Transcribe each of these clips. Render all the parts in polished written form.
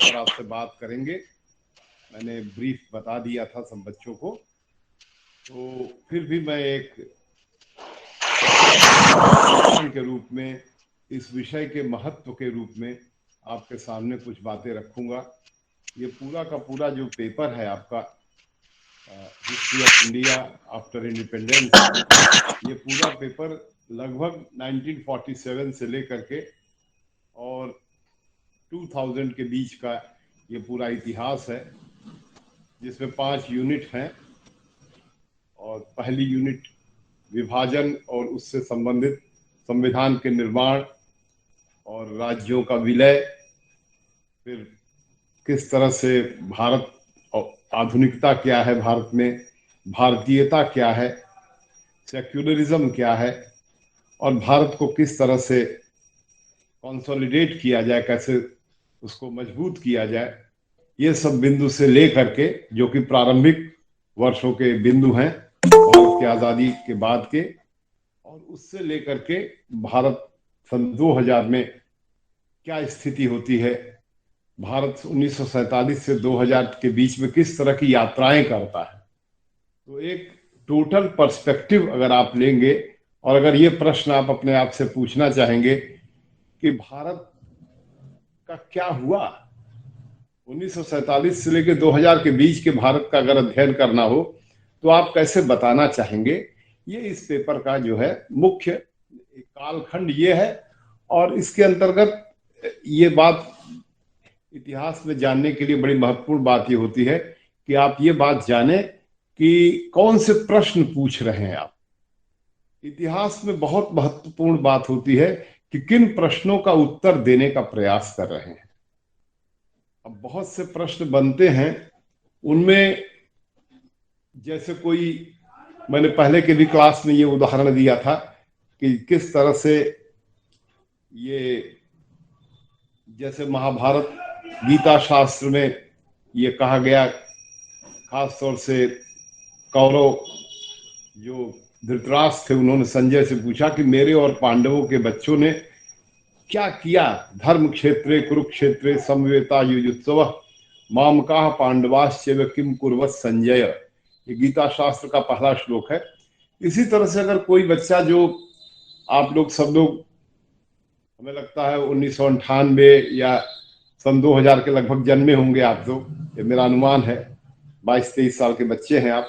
पर आपसे बात करेंगे। मैंने ब्रीफ बता दिया था सब बच्चों को, तो फिर भी मैं एक के रूप में इस विषय के महत्व के रूप में आपके सामने कुछ बातें रखूंगा। ये पूरा का पूरा जो पेपर है आपका history of India after independence, ये पूरा पेपर लगभग 1947 से लेकर के और 2000 के बीच का ये पूरा इतिहास है, जिसमें 5 यूनिट हैं। और पहली यूनिट विभाजन और उससे संबंधित संविधान के निर्माण और राज्यों का विलय, फिर किस तरह से भारत और आधुनिकता क्या है भारत में, भारतीयता क्या है, सेक्युलरिज्म क्या है, और भारत को किस तरह से कंसोलिडेट किया जाए, कैसे उसको मजबूत किया जाए, ये सब बिंदु से ले करके, जो कि प्रारंभिक वर्षों के बिंदु हैं भारत की आज़ादी के बाद के, और उससे लेकर के भारत सन 2000 में क्या स्थिति होती है, भारत 1947 से 2000 के बीच में किस तरह की यात्राएं करता है। तो एक टोटल पर्सपेक्टिव अगर आप लेंगे और अगर ये प्रश्न आप अपने आप से पूछना चाहेंगे कि भारत का क्या हुआ 1947 से लेकर 2000 के बीच के भारत का अगर अध्ययन करना हो, तो आप कैसे बताना चाहेंगे। ये इस पेपर का जो है मुख्य कालखंड ये है। और इसके अंतर्गत ये बात इतिहास में जानने के लिए बड़ी महत्वपूर्ण बात ये होती है कि आप ये बात जाने कि कौन से प्रश्न पूछ रहे हैं आप। इतिहास में बहुत महत्वपूर्ण बात होती है कि किन प्रश्नों का उत्तर देने का प्रयास कर रहे हैं। अब बहुत से प्रश्न बनते हैं, उनमें जैसे कोई, मैंने पहले के भी क्लास में ये उदाहरण दिया था कि किस तरह से ये, जैसे महाभारत गीता शास्त्र में ये कहा गया, खास तौर से कौरव जो धृतराष्ट्र थे, उन्होंने संजय से पूछा कि मेरे और पांडवों के बच्चों ने क्या किया, धर्म क्षेत्रे कुरुक्षेत्रे समवेता युजुत्सव मामकाः पांडवाश्चैव किम कुर्वत संजय। ये गीता शास्त्र का पहला श्लोक है। इसी तरह से अगर कोई बच्चा, जो आप लोग सब लोग, हमें लगता है 1998 या सन 2000 के लगभग जन्मे होंगे आप लोग, ये मेरा अनुमान है, 22-23 साल के बच्चे हैं आप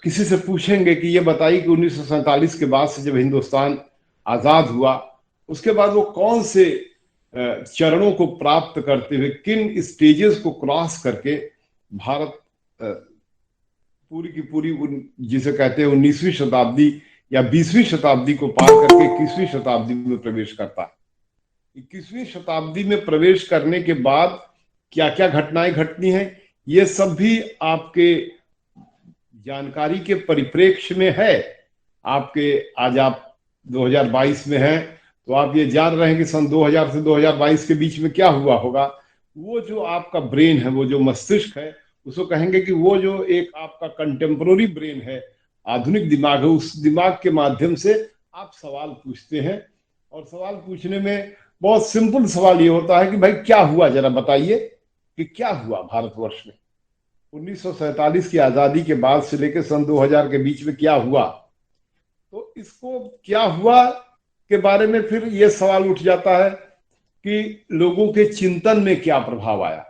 किसी से पूछेंगे कि ये बताइए कि 1947 के बाद से जब हिंदुस्तान आजाद हुआ, उसके बाद वो कौन से चरणों को प्राप्त करते हुए, किन स्टेजेस को क्रॉस करके भारत पूरी की पूरी जिसे कहते हैं 19वीं शताब्दी या 20वीं शताब्दी को पार करके 21वीं शताब्दी में प्रवेश करता है। 21वीं शताब्दी में प्रवेश करने के बाद क्या क्या घटनाएं घटनी हैं, ये सब भी आपके जानकारी के परिप्रेक्ष्य में है। आपके आज आप 2022 में हैं, तो आप ये जान रहे हैं कि सन 2000 से 2022 के बीच में क्या हुआ होगा। वो जो आपका ब्रेन है, वो जो मस्तिष्क है, उसको कहेंगे कि वो जो एक आपका कंटेम्पररी ब्रेन है, आधुनिक दिमाग है, उस दिमाग के माध्यम से आप सवाल पूछते हैं। और सवाल पूछने में बहुत सिंपल सवाल ये होता है कि भाई क्या हुआ, जरा बताइए कि क्या हुआ भारतवर्ष में 1947 की आजादी के बाद से लेकर सन 2000 के बीच में क्या हुआ। तो इसको क्या हुआ के बारे में फिर ये सवाल उठ जाता है कि लोगों के चिंतन में क्या प्रभाव आया,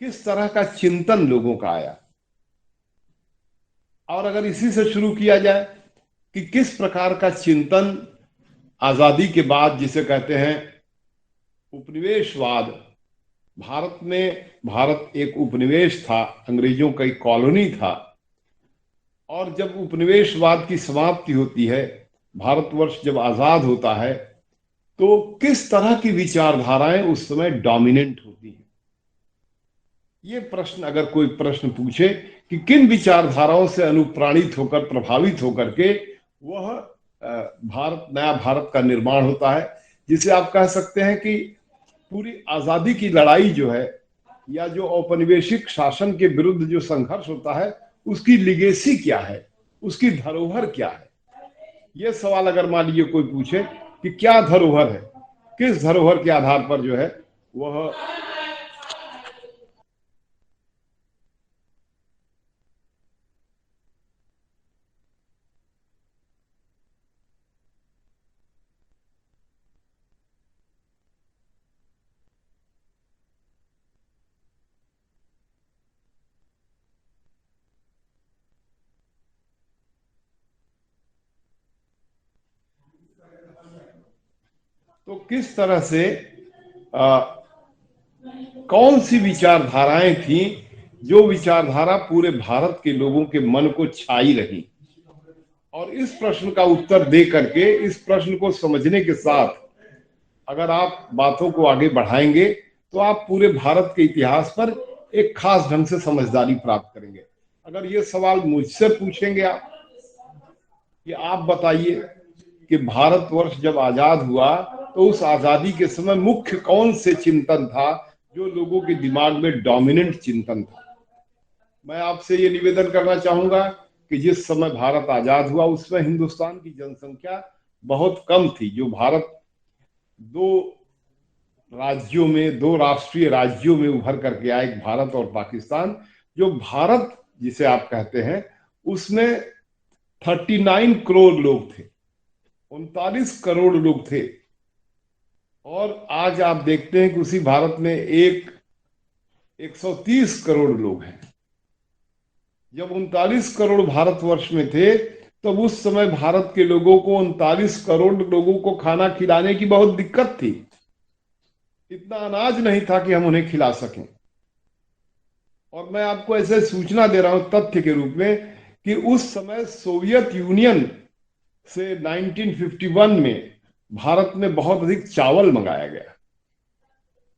किस तरह का चिंतन लोगों का आया। और अगर इसी से शुरू किया जाए कि किस प्रकार का चिंतन आजादी के बाद, जिसे कहते हैं उपनिवेशवाद, भारत में, भारत एक उपनिवेश था, अंग्रेजों का एक कॉलोनी था, और जब उपनिवेशवाद की समाप्ति होती है, भारतवर्ष जब आजाद होता है, तो किस तरह की विचारधाराएं उस समय डोमिनेंट होती हैं। ये प्रश्न अगर कोई प्रश्न पूछे कि किन विचारधाराओं से अनुप्राणित होकर, प्रभावित होकर के वह भारत, नया भारत का निर्माण होता है, जिसे आप कह सकते हैं कि पूरी आजादी की लड़ाई जो है, या जो औपनिवेशिक शासन के विरुद्ध जो संघर्ष होता है, उसकी लिगेसी क्या है, उसकी धरोहर क्या है। यह सवाल अगर मान लीजिए कोई पूछे कि क्या धरोहर है, किस धरोहर के आधार पर जो है वह तो किस तरह से आ, कौन सी विचारधाराएं थी जो विचारधारा पूरे भारत के लोगों के मन को छाई रही, और इस प्रश्न का उत्तर दे करके, इस प्रश्न को समझने के साथ अगर आप बातों को आगे बढ़ाएंगे तो आप पूरे भारत के इतिहास पर एक खास ढंग से समझदारी प्राप्त करेंगे। अगर ये सवाल मुझसे पूछेंगे आप कि आप बताइए कि भारतवर्ष जब आजाद हुआ तो उस आजादी के समय मुख्य कौन से चिंतन था जो लोगों के दिमाग में डोमिनेंट चिंतन था, मैं आपसे ये निवेदन करना चाहूंगा कि जिस समय भारत आजाद हुआ उसमें हिंदुस्तान की जनसंख्या बहुत कम थी। जो भारत दो राज्यों में, दो राष्ट्रीय राज्यों में उभर करके आए, एक भारत और पाकिस्तान, जो भारत जिसे आप कहते हैं उसमें 39 करोड़ लोग थे, 39 करोड़ लोग थे। और आज आप देखते हैं कि उसी भारत में 130 करोड़ लोग हैं। जब 39 करोड़ भारतवर्ष में थे तब उस समय भारत के लोगों को, 39 करोड़ लोगों को खाना खिलाने की बहुत दिक्कत थी। इतना अनाज नहीं था कि हम उन्हें खिला सकें। और मैं आपको ऐसे सूचना दे रहा हूं तथ्य के रूप में कि उस समय सोवियत यूनियन से 1951 में भारत में बहुत अधिक चावल मंगाया गया।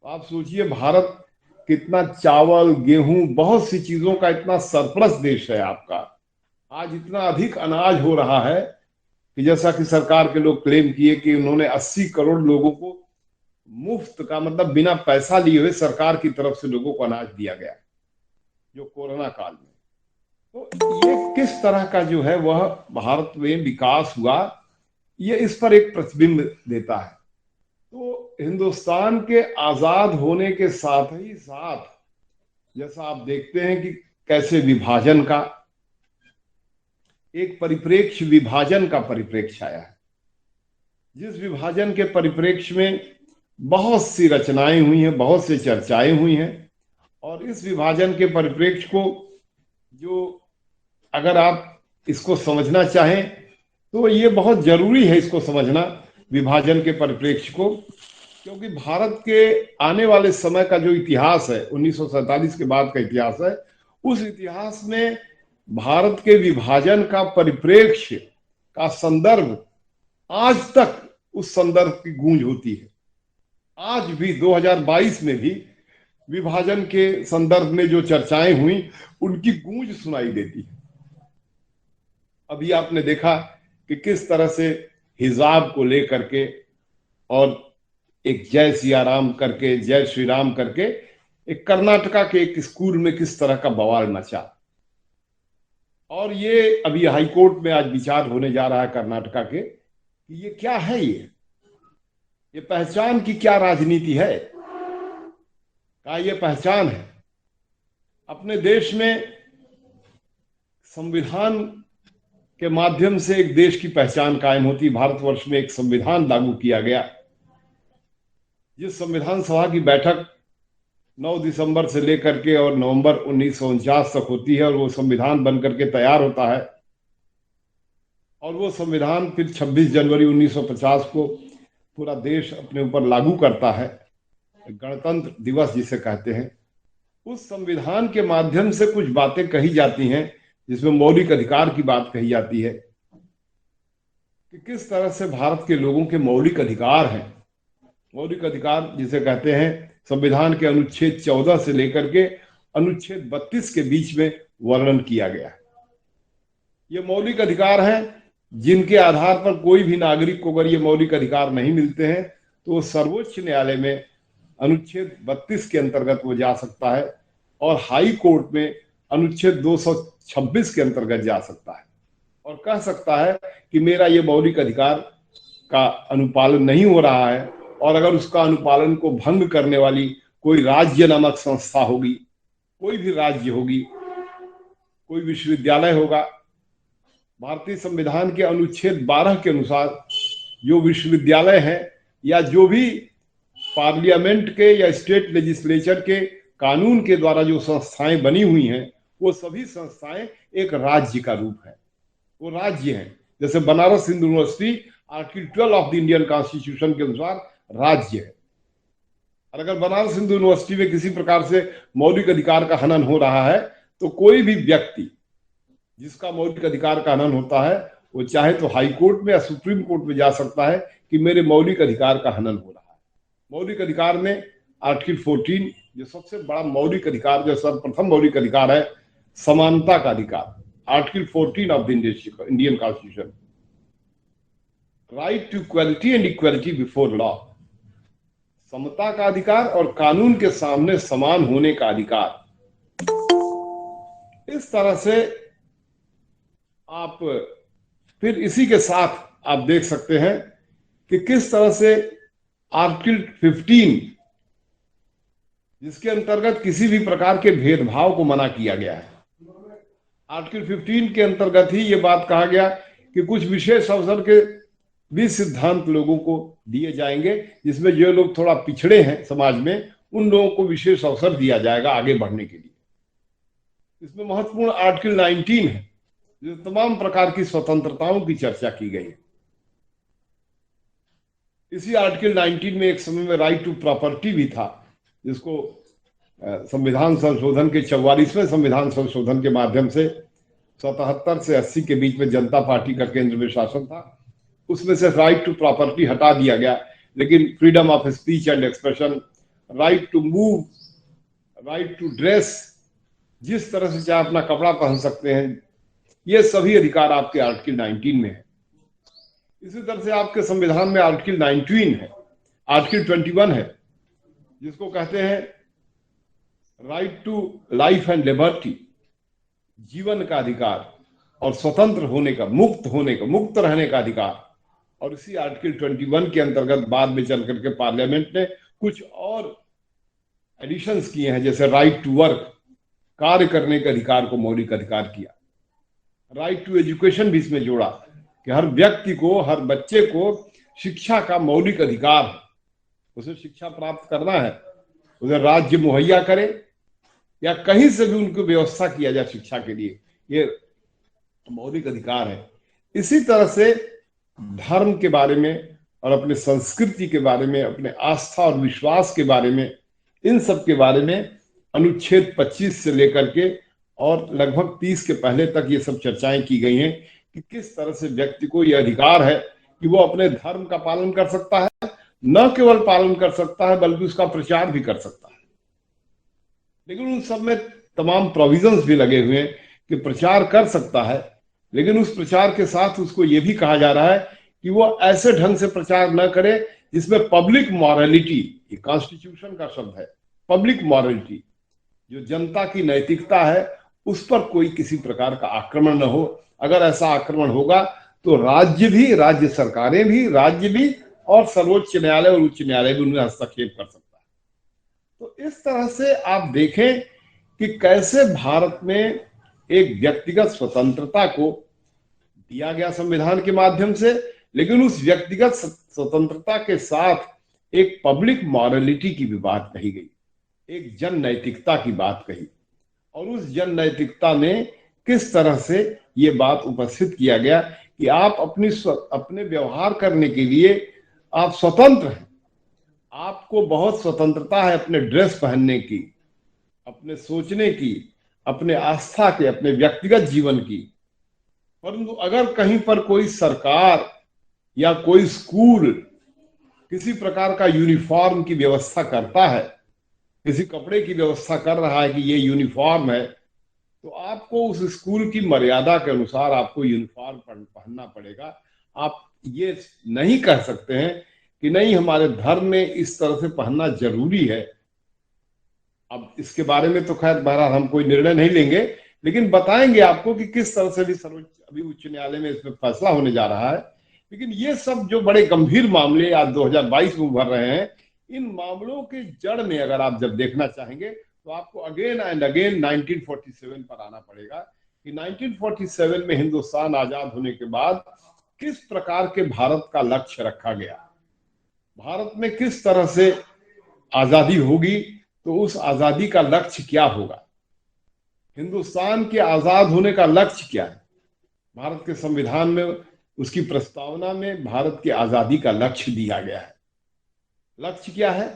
आप सोचिए भारत कितना चावल, गेहूं, बहुत सी चीजों का इतना सरप्लस देश है आपका। आज इतना अधिक अनाज हो रहा है कि जैसा कि सरकार के लोग क्लेम किए कि उन्होंने 80 करोड़ लोगों को मुफ्त का, मतलब बिना पैसा लिए हुए सरकार की तरफ से लोगों को अनाज दिया गया जो कोरोना काल में। तो ये किस तरह का जो है वह भारत में विकास हुआ, ये इस पर एक प्रतिबिंब देता है। तो हिंदुस्तान के आजाद होने के साथ ही साथ जैसा आप देखते हैं कि कैसे विभाजन का एक परिप्रेक्ष्य, विभाजन का परिप्रेक्ष्य आया है, जिस विभाजन के परिप्रेक्ष्य में बहुत सी रचनाएं हुई हैं, बहुत सी चर्चाएं हुई हैं। और इस विभाजन के परिप्रेक्ष्य को जो अगर आप इसको समझना चाहें तो ये बहुत जरूरी है इसको समझना, विभाजन के परिप्रेक्ष्य को, क्योंकि भारत के आने वाले समय का जो इतिहास है, 1947 के बाद का इतिहास है, उस इतिहास में भारत के विभाजन का परिप्रेक्ष्य का संदर्भ आज तक, उस संदर्भ की गूंज होती है। आज भी 2022 में भी विभाजन के संदर्भ में जो चर्चाएं हुई उनकी गूंज सुनाई देती है। अभी आपने देखा कि किस तरह से हिजाब को लेकर के और एक जय सिया राम करके, जय श्री राम करके, एक कर्नाटका के एक स्कूल में किस तरह का बवाल मचा। और ये अभी हाईकोर्ट में आज विचार होने जा रहा है कर्नाटका के कि ये क्या है, ये पहचान की क्या राजनीति है, क्या ये पहचान है। अपने देश में संविधान के माध्यम से एक देश की पहचान कायम होती। भारतवर्ष में एक संविधान लागू किया गया, जिस संविधान सभा की बैठक 9 दिसंबर से लेकर के और नवंबर 1949 तक होती है, और वो संविधान बन करके तैयार होता है। और वो संविधान फिर 26 जनवरी 1950 को पूरा देश अपने ऊपर लागू करता है, गणतंत्र दिवस जिसे कहते हैं। उस संविधान के माध्यम से कुछ बातें कही जाती हैं, जिसमें मौलिक अधिकार की बात कही जाती है कि किस तरह से भारत के लोगों के मौलिक अधिकार हैं। मौलिक अधिकार जिसे कहते हैं, संविधान के अनुच्छेद 14 से लेकर के अनुच्छेद 32 के बीच में वर्णन किया गया है। ये मौलिक अधिकार हैं जिनके आधार पर कोई भी नागरिक को अगर ये मौलिक अधिकार नहीं मिलते हैं तो वो सर्वोच्च न्यायालय में अनुच्छेद 32 के अंतर्गत वो जा सकता है, और हाई कोर्ट में अनुच्छेद 226 के अंतर्गत जा सकता है और कह सकता है कि मेरा ये मौलिक अधिकार का अनुपालन नहीं हो रहा है, और अगर उसका अनुपालन को भंग करने वाली कोई राज्य नामक संस्था होगी, कोई भी राज्य होगी, कोई विश्वविद्यालय होगा, भारतीय संविधान के अनुच्छेद 12 के अनुसार जो विश्वविद्यालय है या जो भी पार्लियामेंट के या स्टेट लेजिस्लेचर के कानून के द्वारा जो संस्थाएं बनी हुई हैं, वो सभी संस्थाएं एक राज्य का रूप है, वो राज्य हैं। जैसे Banaras Hindu university article 12 of the Indian constitution के अनुसार राज्य है। और अगर बनारस हिंदू यूनिवर्सिटी में किसी प्रकार से मौलिक अधिकार का हनन हो रहा है, तो कोई भी व्यक्ति जिसका मौलिक अधिकार का हनन होता है, वो चाहे तो हाई कोर्ट में या सुप्रीम कोर्ट में जा सकता है कि मेरे मौलिक अधिकार का हनन हो रहा है। मौलिक अधिकार में आर्टिकल 14 जो सबसे बड़ा मौलिक अधिकार, जो सर्वप्रथम मौलिक अधिकार है, समानता का अधिकार, article 14 of the Indian constitution, right to equality and equality before law, समता का अधिकार और कानून के सामने समान होने का अधिकार। इस तरह से आप फिर इसी के साथ आप देख सकते हैं कि किस तरह से आर्टिकल 15 जिसके अंतर्गत किसी भी प्रकार के भेदभाव को मना किया गया है, आर्टिकल 15 के अंतर्गत ही ये बात कहा गया कि कुछ विशेष अवसर के भी सिद्धांत लोगों को दिए जाएंगे, जिसमें जो लोग थोड़ा पिछड़े हैं समाज में, उन लोगों को विशेष अवसर दिया जाएगा आगे बढ़ने के लिए। इसमें महत्वपूर्ण आर्टिकल 19 है, जो तमाम प्रकार की स्वतंत्रताओं की चर्चा की गई है। इसी आर्टिकल 19 में एक समय में राइट टू प्रॉपर्टी भी था, जिसको संविधान संशोधन के 44वें संविधान संशोधन के माध्यम से 77 से 80 के बीच में जनता पार्टी का केंद्र में शासन था, उसमें से राइट टू प्रॉपर्टी हटा दिया गया, लेकिन freedom of speech and expression, right to move, right to dress, जिस तरह से चाहे अपना कपड़ा पहन सकते हैं, ये सभी अधिकार आपके आर्टिकल 19 में है। इसी तरह से आपके संविधान में आर्टिकल 19 है, आर्टिकल 21 है, जिसको कहते हैं right to life and liberty, जीवन का अधिकार और स्वतंत्र होने का, मुक्त होने का, मुक्त रहने का अधिकार। और इसी आर्टिकल 21 के अंतर्गत बाद में चल करके पार्लियामेंट ने कुछ और एडिशंस किए हैं, जैसे राइट टू वर्क, कार्य करने के अधिकार को मौलिक अधिकार किया, राइट टू एजुकेशन भी इसमें जोड़ा कि हर व्यक्ति को, हर बच्चे को शिक्षा का मौलिक अधिकार है, उसे शिक्षा प्राप्त करना है, उसे राज्य मुहैया करे या कहीं से भी उनको व्यवस्था किया जाए शिक्षा के लिए, ये मौलिक अधिकार है। इसी तरह से धर्म के बारे में और अपने संस्कृति के बारे में, अपने आस्था और विश्वास के बारे में, इन सब के बारे में अनुच्छेद 25 से लेकर के और लगभग 30 के पहले तक ये सब चर्चाएं की गई हैं कि किस तरह से व्यक्ति को यह अधिकार है कि वो अपने धर्म का पालन कर सकता है, न केवल पालन कर सकता है बल्कि उसका प्रचार भी कर सकता है। लेकिन उन सब में तमाम प्रोविजंस भी लगे हुए हैं कि प्रचार कर सकता है, लेकिन उस प्रचार के साथ उसको ये भी कहा जा रहा है कि वो ऐसे ढंग से प्रचार न करे जिसमें पब्लिक मॉरलिटी, ये कॉन्स्टिट्यूशन का शब्द है, पब्लिक मॉरलिटी, जो जनता की नैतिकता है, उस पर कोई किसी प्रकार का आक्रमण न हो। अगर ऐसा आक्रमण होगा तो राज्य भी, राज्य सरकारें भी, राज्य भी और सर्वोच्च न्यायालय और उच्च न्यायालय भी उनमें हस्तक्षेप कर सकता है। तो इस तरह से आप देखें कि कैसे भारत में एक व्यक्तिगत स्वतंत्रता को दिया गया संविधान के माध्यम से, लेकिन उस व्यक्तिगत स्वतंत्रता के साथ एक पब्लिक मॉरलिटी की भी बात कही गई, एक जन नैतिकता की बात कही, और उस जन नैतिकता में किस तरह से ये बात उपस्थित किया गया कि आप अपने व्यवहार करने के लिए आप स्वतंत्र हैं, आपको बहुत स्वतंत्रता है अपने ड्रेस पहनने की, अपने सोचने की, अपने आस्था के, अपने व्यक्तिगत जीवन की। परंतु अगर कहीं पर कोई सरकार या कोई स्कूल किसी प्रकार का यूनिफॉर्म की व्यवस्था करता है, किसी कपड़े की व्यवस्था कर रहा है कि ये यूनिफॉर्म है, तो आपको उस स्कूल की मर्यादा के अनुसार आपको यूनिफॉर्म पहनना पड़ेगा। आप ये नहीं कह सकते हैं कि नहीं हमारे धर्म में इस तरह से पहनना जरूरी है। अब इसके बारे में तो खैर बहरहाल हम कोई निर्णय नहीं लेंगे, लेकिन बताएंगे आपको कि किस तरह से भी अभी उच्च न्यायालय में इसमें फैसला होने जा रहा है लेकिन ये सब जो बड़े गंभीर मामले आज 2022 में उभर रहे हैं, इन मामलों के जड़ में अगर आप जब देखना चाहेंगे तो आपको अगेन एंड अगेन 1947 पर आना पड़ेगा कि 1947 में हिंदुस्तान आजाद होने के बाद किस प्रकार के भारत का लक्ष्य रखा गया, भारत में किस तरह से आजादी होगी, तो उस आजादी का लक्ष्य क्या होगा, हिंदुस्तान के आजाद होने का लक्ष्य क्या है। भारत के संविधान में उसकी प्रस्तावना में भारत की आजादी का लक्ष्य दिया गया है। लक्ष्य क्या है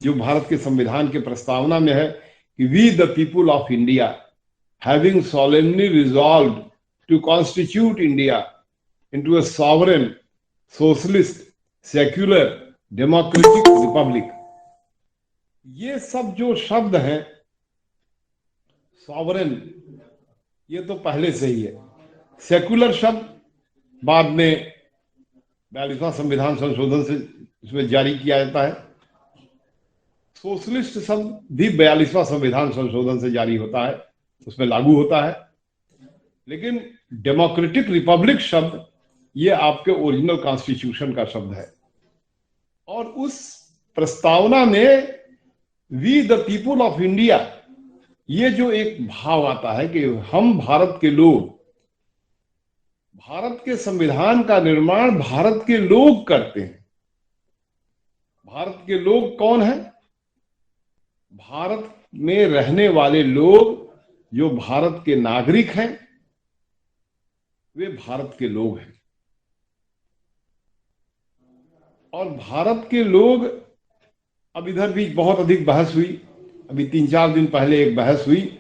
जो भारत के संविधान के प्रस्तावना में है कि we the people of India having solemnly resolved to constitute India into a sovereign, socialist, secular, democratic republic। ये सब जो शब्द हैं, सॉवरेन ये तो पहले से ही है, सेकुलर शब्द बाद में 42वां संविधान संशोधन से इसमें जारी किया जाता है, सोशलिस्ट शब्द भी 42वां संविधान संशोधन से जारी होता है, उसमें लागू होता है, लेकिन डेमोक्रेटिक रिपब्लिक शब्द ये आपके ओरिजिनल कॉन्स्टिट्यूशन का शब्द है। और उस प्रस्तावना में we the people of India ये जो एक भाव आता है कि हम भारत के लोग, भारत के संविधान का निर्माण भारत के लोग करते हैं। भारत के लोग कौन है? भारत में रहने वाले लोग जो भारत के नागरिक हैं वे भारत के लोग हैं। और भारत के लोग, अब इधर भी बहुत अधिक बहस हुई, अभी 3-4 दिन पहले एक बहस हुई,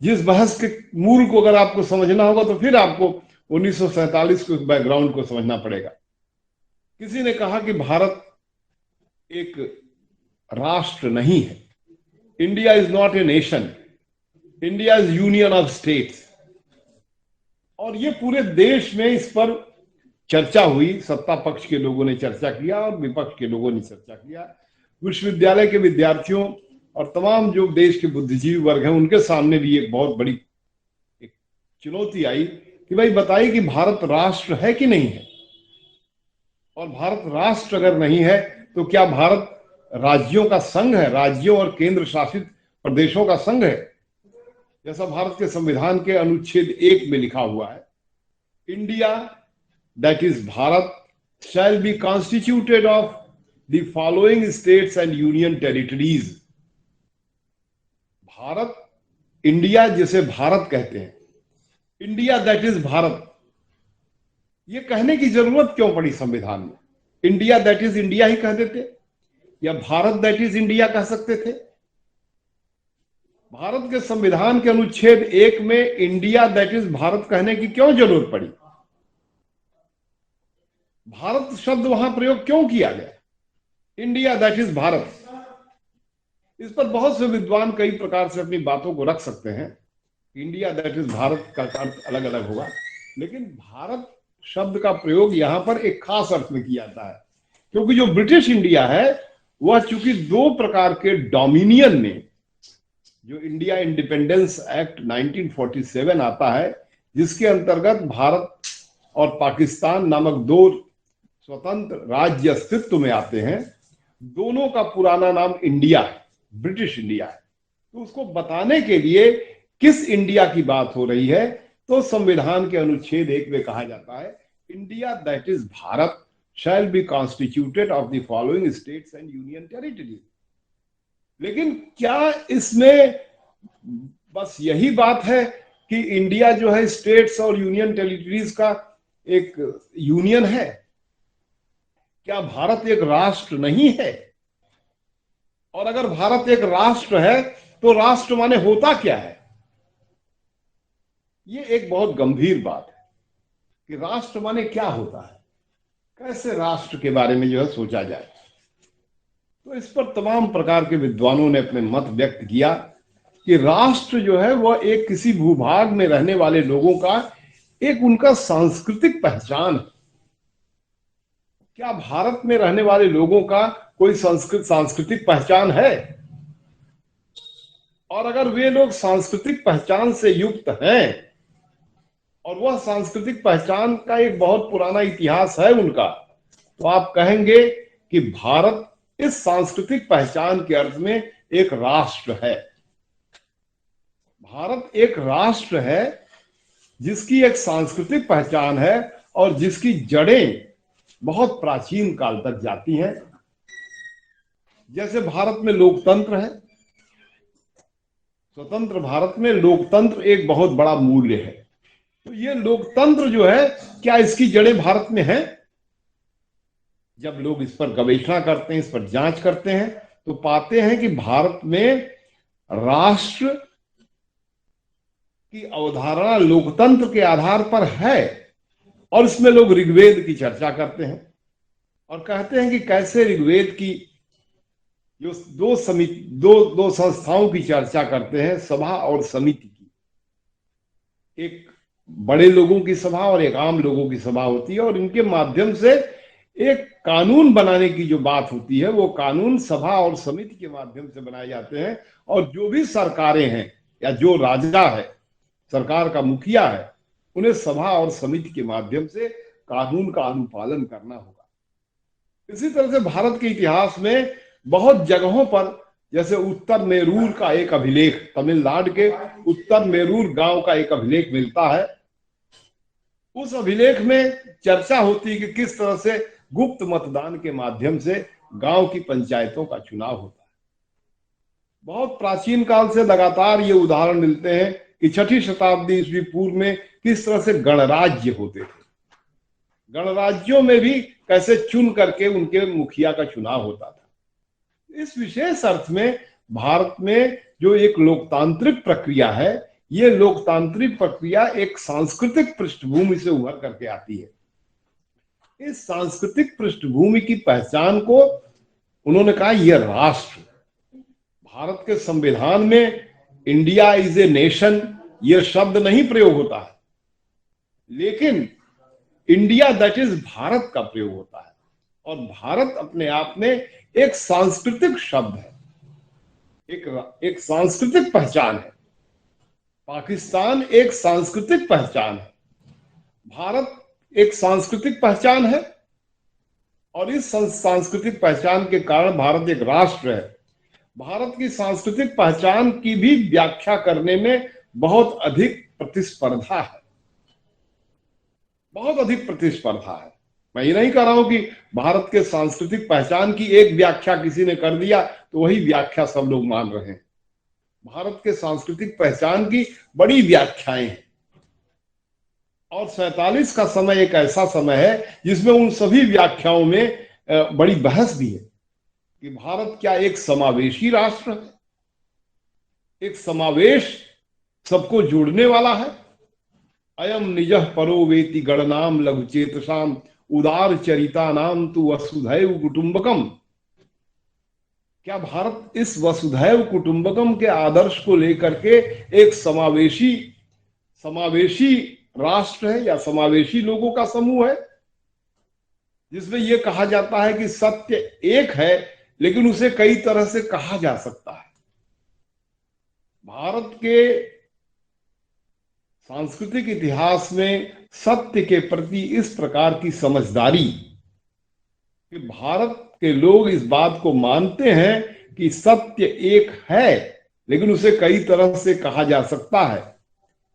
जिस बहस के मूल को अगर आपको समझना होगा तो फिर आपको 1947 के बैकग्राउंड को समझना पड़ेगा। किसी ने कहा कि भारत एक राष्ट्र नहीं है, India is not a nation, India is union of states. और ये पूरे देश में इस पर चर्चा हुई, सत्ता पक्ष के लोगों ने चर्चा किया और विपक्ष के लोगों ने चर्चा किया। विश्वविद्यालय के विद्यार्थियों और तमाम जो देश के बुद्धिजीवी वर्ग हैं उनके सामने भी एक बहुत बड़ी एक चुनौती आई कि भाई बताइए कि भारत राष्ट्र है कि नहीं है, और भारत राष्ट्र अगर नहीं है तो क्या भारत राज्यों का संघ है, राज्यों और केंद्र शासित प्रदेशों का संघ है, जैसा भारत के संविधान के अनुच्छेद 1 में लिखा हुआ है, India that is Bharat shall be constituted of the following states and union territories. Bharat, India जिसे भारत कहते हैं, इंडिया दैट इज भारत, ये कहने की जरूरत क्यों पड़ी संविधान में? इंडिया दैट इज इंडिया ही कह देते, या भारत दैट इज इंडिया कह सकते थे। भारत के संविधान के अनुच्छेद 1 में इंडिया दैट इज भारत कहने की क्यों जरूरत पड़ी? भारत शब्द वहां प्रयोग क्यों किया गया? India that is Bharat. इस पर बहुत से विद्वान कई प्रकार से अपनी बातों को रख सकते हैं। इंडिया दैट इज भारत का अर्थ अलग अलग होगा, लेकिन भारत शब्द का प्रयोग यहां पर एक खास अर्थ में किया जाता है, क्योंकि जो ब्रिटिश इंडिया है वह चूंकि 2 प्रकार के डोमिनियन में, जो इंडिया इंडिपेंडेंस एक्ट 1947 आता है, जिसके अंतर्गत भारत और पाकिस्तान नामक 2 स्वतंत्र राज्य अस्तित्व में आते हैं, दोनों का पुराना नाम इंडिया है, ब्रिटिश इंडिया है। तो उसको बताने के लिए किस इंडिया की बात हो रही है, तो संविधान के अनुच्छेद 1 में कहा जाता है India that is Bharat shall be constituted of the following states and union territories. लेकिन क्या इसमें बस यही बात है कि इंडिया जो है स्टेट्स और यूनियन टेरिटरीज का एक यूनियन है? क्या भारत एक राष्ट्र नहीं है? और अगर भारत एक राष्ट्र है तो राष्ट्र माने होता क्या है? ये एक बहुत गंभीर बात है कि राष्ट्र माने क्या होता है, कैसे राष्ट्र के बारे में जो है सोचा जाए। तो इस पर तमाम प्रकार के विद्वानों ने अपने मत व्यक्त किया कि राष्ट्र जो है वह एक किसी भूभाग में रहने वाले लोगों का एक उनका सांस्कृतिक पहचान है। क्या भारत में रहने वाले लोगों का कोई सांस्कृतिक पहचान है? और अगर वे लोग सांस्कृतिक पहचान से युक्त हैं और वह सांस्कृतिक पहचान का एक बहुत पुराना इतिहास है उनका। तो आप कहेंगे कि भारत इस सांस्कृतिक पहचान के अर्थ में एक राष्ट्र है। भारत एक राष्ट्र है जिसकी एक सांस्कृतिक पहचान है और जिसकी जड़ें बहुत प्राचीन काल तक जाती हैं। जैसे भारत में लोकतंत्र है, स्वतंत्र भारत में लोकतंत्र एक बहुत बड़ा मूल्य है। तो ये लोकतंत्र जो है, क्या इसकी जड़ें भारत में हैं? जब लोग इस पर गवेषणा करते हैं, इस पर जांच करते हैं, तो पाते हैं कि भारत में राष्ट्र की अवधारणा लोकतंत्र के आधार पर है। और इसमें लोग ऋग्वेद की चर्चा करते हैं और कहते हैं कि कैसे ऋग्वेद की जो दो संस्थाओं की चर्चा करते हैं, सभा और समिति की। एक बड़े लोगों की सभा और एक आम लोगों की सभा होती है, और इनके माध्यम से एक कानून बनाने की जो बात होती है, वो कानून सभा और समिति के माध्यम से बनाए जाते हैं। और जो भी सरकारें हैं या जो राजा है, सरकार का मुखिया है, उन्हें सभा और समिति के माध्यम से कानून का अनुपालन करना होगा। इसी तरह से भारत के इतिहास में बहुत जगहों पर, जैसे उत्तर मेरूर का एक अभिलेख, तमिलनाडु के उत्तर मेरूर गांव का एक अभिलेख मिलता है। उस अभिलेख में चर्चा होती है कि किस तरह से गुप्त मतदान के माध्यम से गांव की पंचायतों का चुनाव होता है। बहुत प्राचीन काल से लगातार ये उदाहरण मिलते हैं कि 6ठी शताब्दी ईस्वी पूर्व में किस तरह से गणराज्य होते थे। गणराज्यों में भी कैसे चुन करके उनके मुखिया का चुनाव होता था। इस विशेष अर्थ में भारत में जो एक लोकतांत्रिक प्रक्रिया है, ये लोकतांत्रिक प्रक्रिया एक सांस्कृतिक पृष्ठभूमि से उभर करके आती है। इस सांस्कृतिक पृष्ठभूमि की पहचान को उन्होंने कहा यह राष्ट्र। भारत के संविधान में इंडिया इज ए नेशन यह शब्द नहीं प्रयोग होता है, लेकिन इंडिया दैट इज भारत का प्रयोग होता है। और भारत अपने आप में एक सांस्कृतिक शब्द है, एक सांस्कृतिक पहचान है। पाकिस्तान एक सांस्कृतिक पहचान है, भारत एक सांस्कृतिक पहचान है। और इस सांस्कृतिक पहचान के कारण भारत एक राष्ट्र है। भारत की सांस्कृतिक पहचान की भी व्याख्या करने में बहुत अधिक प्रतिस्पर्धा है, बहुत अधिक प्रतिस्पर्धा है। मैं ये नहीं कह रहा हूं कि भारत के सांस्कृतिक पहचान की एक व्याख्या किसी ने कर दिया तो वही व्याख्या सब लोग मान रहे हैं। भारत के सांस्कृतिक पहचान की बड़ी व्याख्याएं हैं, और 47 का समय एक ऐसा समय है जिसमें उन सभी व्याख्याओं में बड़ी बहस भी है कि भारत क्या एक समावेशी राष्ट्र है, एक समावेश सबको जोड़ने वाला है। अयम निजः परो वेति गणनाम लघुचेतसाम उदार चरिता नाम तु वसुधैव कुटुंबकम। क्या भारत इस वसुधैव कुटुंबकम के आदर्श को लेकर के एक समावेशी राष्ट्र है या समावेशी लोगों का समूह है, जिसमें यह कहा जाता है कि सत्य एक है लेकिन उसे कई तरह से कहा जा सकता है। भारत के सांस्कृतिक इतिहास में सत्य के प्रति इस प्रकार की समझदारी कि भारत के लोग इस बात को मानते हैं कि सत्य एक है लेकिन उसे कई तरह से कहा जा सकता है।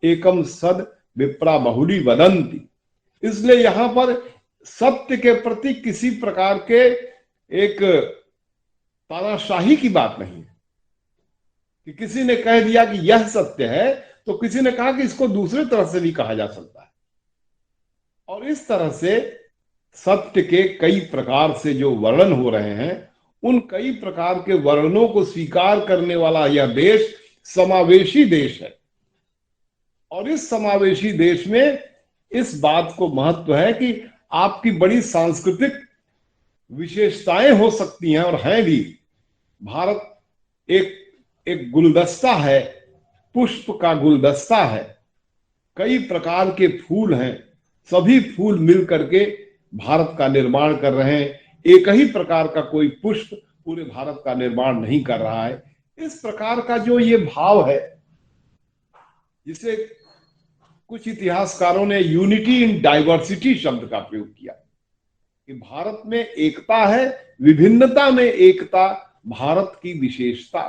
एकम सद विप्रा बहुली वदंती। इसलिए यहां पर सत्य के प्रति किसी प्रकार के एक तानाशाही की बात नहीं है कि किसी ने कह दिया कि यह सत्य है तो किसी ने कहा कि इसको दूसरे तरह से भी कहा जा सकता है। और इस तरह से सत्य के कई प्रकार से जो वर्णन हो रहे हैं, उन कई प्रकार के वर्णनों को स्वीकार करने वाला यह देश समावेशी देश है। और इस समावेशी देश में इस बात को महत्व है कि आपकी बड़ी सांस्कृतिक विशेषताएं हो सकती हैं और हैं भी। भारत एक गुलदस्ता है, पुष्प का गुलदस्ता है, कई प्रकार के फूल हैं, सभी फूल मिल करके भारत का निर्माण कर रहे हैं। एक ही प्रकार का कोई पुष्प पूरे भारत का निर्माण नहीं कर रहा है। इस प्रकार का जो ये भाव है, जिसे कुछ इतिहासकारों ने यूनिटी इन डाइवर्सिटी शब्द का प्रयोग किया कि भारत में एकता है, विभिन्नता में एकता भारत की विशेषता।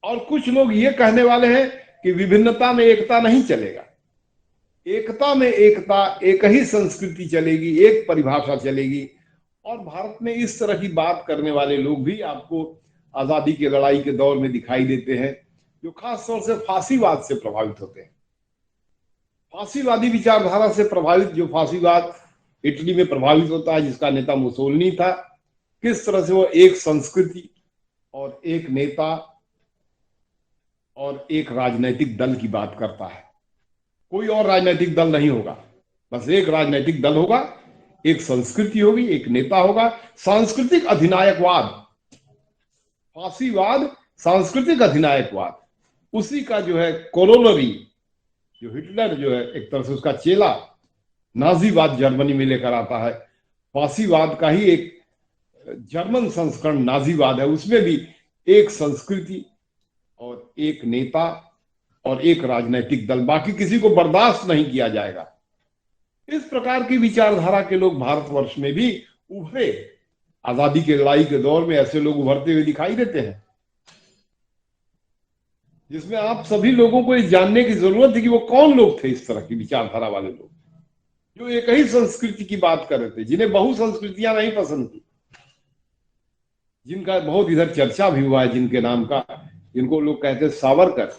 और कुछ लोग ये कहने वाले हैं कि विभिन्नता में एकता नहीं चलेगा, एकता में एकता, एक ही संस्कृति चलेगी, एक परिभाषा चलेगी। और भारत में इस तरह की बात करने वाले लोग भी आपको आजादी की लड़ाई के दौर में दिखाई देते हैं, जो खास तौर से फांसीवाद से प्रभावित होते हैं। फांसीवादी विचारधारा से प्रभावित, जो फांसीवाद इटली में प्रभावित होता है, जिसका नेता मुसोलिनी था, किस तरह से वो एक संस्कृति और एक नेता और एक राजनीतिक दल की बात करता है। कोई और राजनीतिक दल नहीं होगा, बस एक राजनीतिक दल होगा, एक संस्कृति होगी, एक नेता होगा। सांस्कृतिक अधिनायकवाद, फांसीवाद सांस्कृतिक अधिनायकवाद, उसी का जो है कोरोलरी, जो हिटलर जो है एक तरह से उसका चेला नाजीवाद जर्मनी में लेकर आता है, फांसीवाद का ही एक जर्मन संस्करण नाजीवाद है। उसमें भी एक संस्कृति और एक नेता और एक राजनीतिक दल, बाकी किसी को बर्दाश्त नहीं किया जाएगा। इस प्रकार की विचारधारा के लोग भारतवर्ष में भी उभरे। आजादी की लड़ाई के दौर में ऐसे लोग उभरते हुए दिखाई देते हैं, जिसमें आप सभी लोगों को ये जानने की जरूरत है कि वो कौन लोग थे, इस तरह की विचारधारा वाले लोग जो एक ही संस्कृति की बात कर रहे थे, जिन्हें बहु संस्कृतियां नहीं पसंद थी, जिनका बहुत इधर चर्चा भी हुआ है, जिनके नाम का, जिनको लोग कहते हैं सावरकर,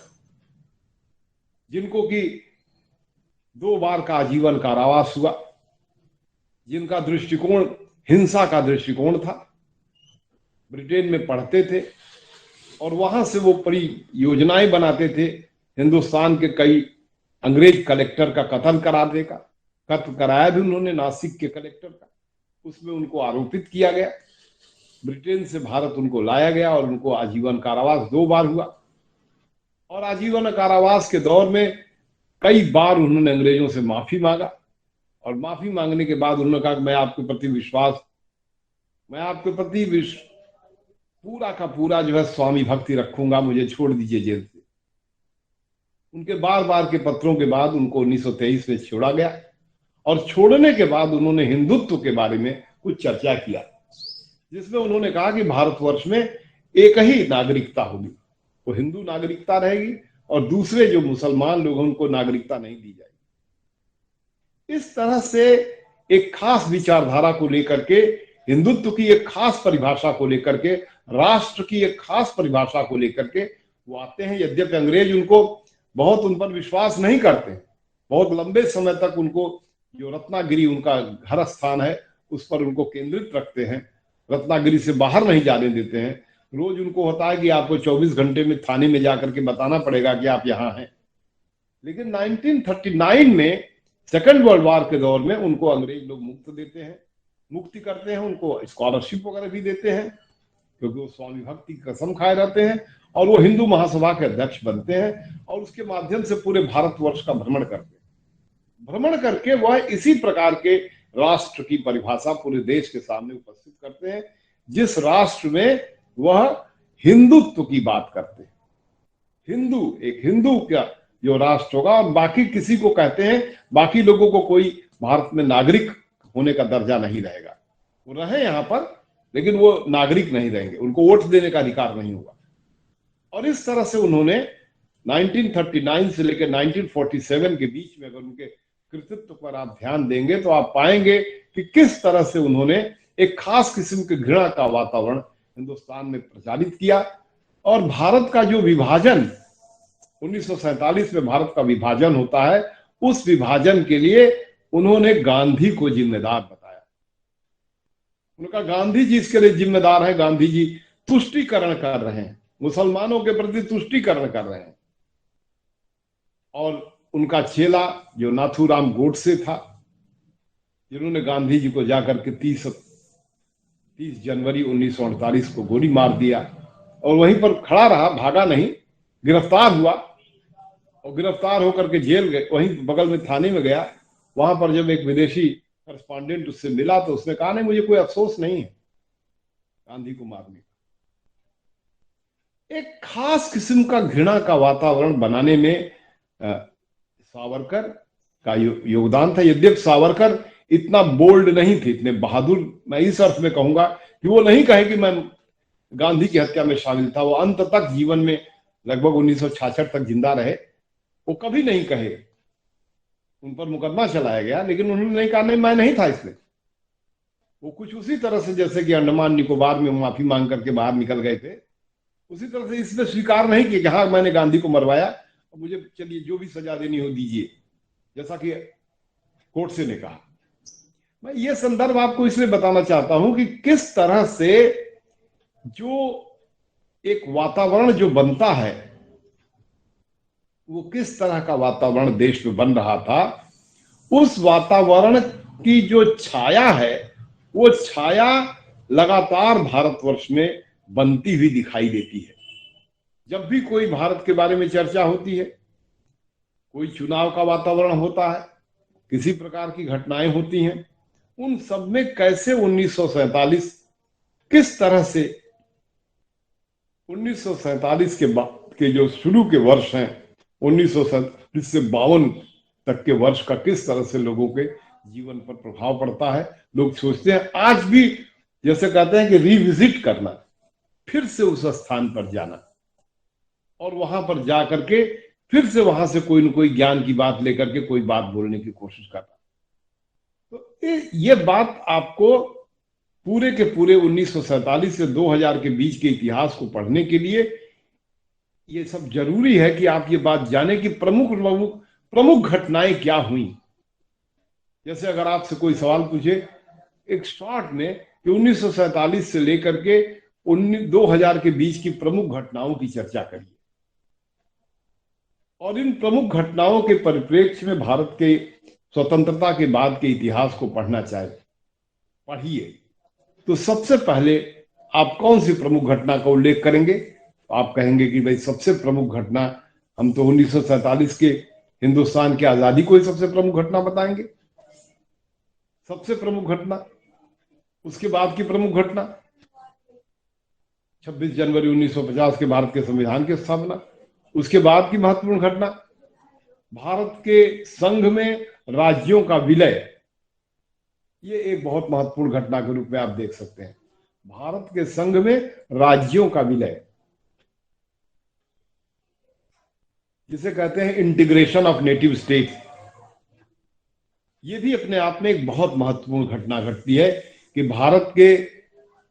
जिनको कि 2 बार का आजीवन कारावास हुआ, जिनका दृष्टिकोण हिंसा का दृष्टिकोण था। ब्रिटेन में पढ़ते थे और वहां से वो परियोजनाएं बनाते थे, हिंदुस्तान के कई अंग्रेज कलेक्टर का कत्ल कराया भी उन्होंने, नासिक के कलेक्टर का। उसमें उनको आरोपित किया गया, ब्रिटेन से भारत उनको लाया गया और उनको आजीवन कारावास 2 बार हुआ। और आजीवन कारावास के दौर में कई बार उन्होंने अंग्रेजों से माफी मांगा, और माफी मांगने के बाद उन्होंने कहा कि मैं आपके प्रति पूरा का पूरा जो है स्वामी भक्ति रखूंगा, मुझे छोड़ दीजिए जेल से। उनके बार बार के पत्रों के बाद उनको 1923 में छोड़ा गया, और छोड़ने के बाद उन्होंने हिंदुत्व के बारे में कुछ चर्चा किया, जिसमें उन्होंने कहा कि भारतवर्ष में एक ही नागरिकता होगी, वो हिंदू नागरिकता रहेगी, और दूसरे जो मुसलमान लोग हैं उनको नागरिकता नहीं दी जाएगी। इस तरह से एक खास विचारधारा को लेकर के, हिंदुत्व की एक खास परिभाषा को लेकर के, राष्ट्र की एक खास परिभाषा को लेकर के वो आते हैं। यद्यपि अंग्रेज उन पर विश्वास नहीं करते, बहुत लंबे समय तक उनको जो रत्नागिरी उनका घर स्थान है उस पर उनको केंद्रित रखते हैं, रत्नागिरी से बाहर नहीं जाने देते हैं। रोज उनको होता है कि आपको 24 घंटे में थाने में जाकर के बताना पड़ेगा कि आप यहाँ हैं। लेकिन 1939 में सेकेंड वर्ल्ड वॉर के दौर में उनको अंग्रेज लोग मुक्ति करते हैं, उनको स्कॉलरशिप वगैरह भी देते हैं, क्योंकि वो स्वामी भक्ति की कसम खाए रहते हैं, और वो हिंदू महासभा के अध्यक्ष बनते हैं, और उसके माध्यम से पूरे भारतवर्ष का भ्रमण करके वह इसी प्रकार के राष्ट्र की परिभाषा पूरे देश के सामने उपस्थित करते हैं, जिस राष्ट्र में वह हिंदुत्व की बात करते हैं। एक हिंदू का जो राष्ट्र होगा, और बाकी किसी को कहते हैं, बाकी लोगों को कोई भारत में नागरिक होने का दर्जा नहीं रहेगा। वो रहे यहाँ पर, लेकिन वो नागरिक नहीं रहेंगे, उनको वोट देने का अधिकार नहीं होगा। और इस तरह से उन्होंने 1939 से लेकर 1947 के बीच में, अगर उनके कृतित्व पर आप ध्यान देंगे तो आप पाएंगे कि किस तरह से उन्होंने एक खास किस्म के घृणा का वातावरण हिंदुस्तान में प्रचारित किया। और भारत का जो विभाजन 1947 में भारत का विभाजन होता है, उस विभाजन के लिए उन्होंने गांधी को जिम्मेदार बताया। उनका गांधी जी इसके लिए जिम्मेदार है, गांधी जी तुष्टीकरण कर रहे हैं, मुसलमानों के प्रति तुष्टीकरण कर रहे हैं। और उनका चेला जो नाथूराम गोडसे था, जिन्होंने गांधी जी को जाकर के 30 जनवरी 1948 को गोली मार दिया, और वहीं पर खड़ा रहा, भागा नहीं, गिरफ्तार हुआ, और गिरफ्तार होकर के जेल गए, वहीं बगल में थाने में गया। वहां पर जब एक विदेशी करस्पॉन्डेंट उससे मिला तो उसने कहा, नहीं, मुझे कोई अफसोस नहीं है गांधी को मारने का। एक खास किस्म का घृणा का वातावरण बनाने में सावरकर का योगदान था। यद्यपि सावरकर इतना बोल्ड नहीं थे, इतने बहादुर, मैं इस अर्थ में कहूंगा कि वो नहीं कहे कि मैं गांधी की हत्या में शामिल था। वो अंत तक जीवन में लगभग 1966 तक जिंदा रहे, वो कभी नहीं कहे। उन पर मुकदमा चलाया गया, लेकिन उन्होंने नहीं कहा नहीं मैं नहीं था इसमें। वो कुछ उसी तरह से जैसे कि अंडमान निकोबार में माफी मांग करके बाहर निकल गए थे, उसी तरह से इसमें स्वीकार नहीं किया कि हाँ मैंने गांधी को मरवाया, मुझे चलिए जो भी सजा देनी हो दीजिए, जैसा कि कोर्ट से ने कहा। मैं ये संदर्भ आपको इसलिए बताना चाहता हूं कि किस तरह से जो एक वातावरण जो बनता है, वो किस तरह का वातावरण देश में बन रहा था, उस वातावरण की जो छाया है, वो छाया लगातार भारतवर्ष में बनती हुई दिखाई देती है। जब भी कोई भारत के बारे में चर्चा होती है, कोई चुनाव का वातावरण होता है, किसी प्रकार की घटनाएं होती हैं, उन सब में कैसे 1947 किस तरह से 1947 के बाद के जो शुरू के वर्ष हैं, 1947 से 52 तक के वर्ष का किस तरह से लोगों के जीवन पर प्रभाव पड़ता है। लोग सोचते हैं आज भी, जैसे कहते हैं कि रिविजिट करना, फिर से उस स्थान पर जाना और वहां पर जा करके फिर से वहां से कोई न कोई ज्ञान की बात लेकर के कोई बात बोलने की कोशिश करना। तो ये बात आपको पूरे के पूरे 1947 से 2000 के बीच के इतिहास को पढ़ने के लिए ये सब जरूरी है कि आप ये बात जाने कि प्रमुख घटनाएं क्या हुई। जैसे अगर आपसे कोई सवाल पूछे एक शॉर्ट में कि 1947 से लेकर के 2000 के बीच की प्रमुख घटनाओं की चर्चा करिए, और इन प्रमुख घटनाओं के परिप्रेक्ष्य में भारत के स्वतंत्रता के बाद के इतिहास को पढ़ना चाहे पढ़िए, तो सबसे पहले आप कौन सी प्रमुख घटना का उल्लेख करेंगे? तो आप कहेंगे कि भाई सबसे प्रमुख घटना, हम तो 1947 के हिंदुस्तान की आजादी को ही सबसे प्रमुख घटना बताएंगे। सबसे प्रमुख घटना, उसके बाद की प्रमुख घटना 26 जनवरी 1950 के भारत के संविधान की स्थापना, उसके बाद की महत्वपूर्ण घटना भारत के संघ में राज्यों का विलय। ये एक बहुत महत्वपूर्ण घटना के रूप में आप देख सकते हैं, भारत के संघ में राज्यों का विलय, जिसे कहते हैं इंटीग्रेशन ऑफ नेटिव स्टेट। ये भी अपने आप में एक बहुत महत्वपूर्ण घटना घटती है कि भारत के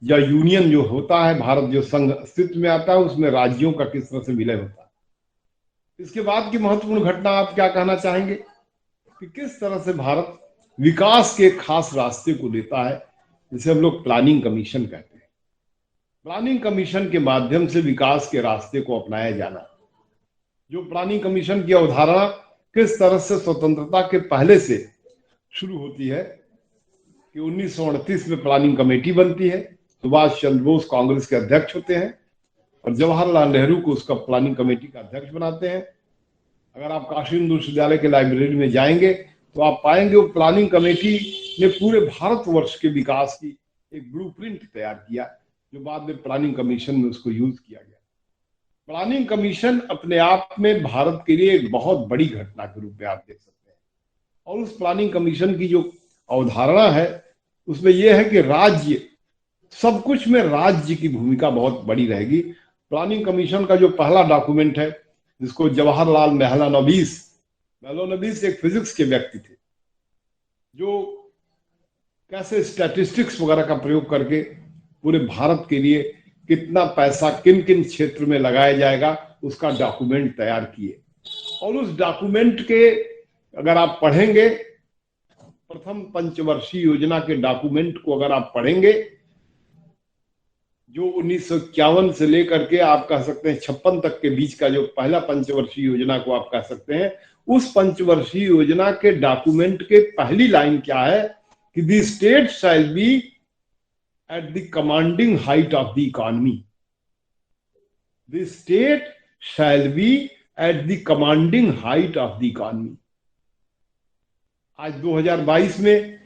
जो यूनियन जो होता है, भारत जो संघ अस्तित्व में आता है, उसमें राज्यों का किस तरह से विलय होता है। इसके बाद की महत्वपूर्ण घटना आप क्या कहना चाहेंगे कि किस तरह से भारत विकास के खास रास्ते को लेता है, जिसे हम लोग प्लानिंग कमीशन कहते हैं। प्लानिंग कमीशन के माध्यम से विकास के रास्ते को अपनाया जाना, जो प्लानिंग कमीशन की अवधारणा किस तरह से स्वतंत्रता के पहले से शुरू होती है कि 1929 में प्लानिंग कमेटी बनती है, सुभाष चंद्र बोस कांग्रेस के अध्यक्ष होते हैं और जवाहरलाल नेहरू को उसका प्लानिंग कमेटी का अध्यक्ष बनाते हैं। अगर आप काशी हिंदू विश्वविद्यालय के लाइब्रेरी में जाएंगे तो आप पाएंगे वो प्लानिंग कमेटी ने पूरे भारतवर्ष के विकास की एक ब्लूप्रिंट तैयार किया, जो बाद में प्लानिंग कमीशन में उसको यूज किया गया। प्लानिंग कमीशन अपने आप में भारत के लिए एक बहुत बड़ी घटना के रूप में आप देख सकते हैं। और उस प्लानिंग कमीशन की जो अवधारणा है उसमें यह है कि राज्य, सब कुछ में राज्य की भूमिका बहुत बड़ी रहेगी। प्लानिंग कमीशन का जो पहला डॉक्यूमेंट है, जिसको जवाहरलाल मेहलानोबिस एक फिजिक्स के व्यक्ति थे, जो कैसे स्टैटिस्टिक्स वगैरह का प्रयोग करके पूरे भारत के लिए कितना पैसा किन किन क्षेत्र में लगाया जाएगा, उसका डॉक्यूमेंट तैयार किए। और उस डॉक्यूमेंट के अगर आप पढ़ेंगे, प्रथम पंचवर्षीय योजना के डॉक्यूमेंट को अगर आप पढ़ेंगे, जो 1951 से लेकर के आप कह सकते हैं 56 तक के बीच का जो पहला पंचवर्षीय योजना को आप कह सकते हैं, उस पंचवर्षीय योजना के डॉक्यूमेंट के पहली लाइन क्या है कि the state shall be at the commanding height of the economy. The state shall be at the commanding height of the economy. आज 2022 में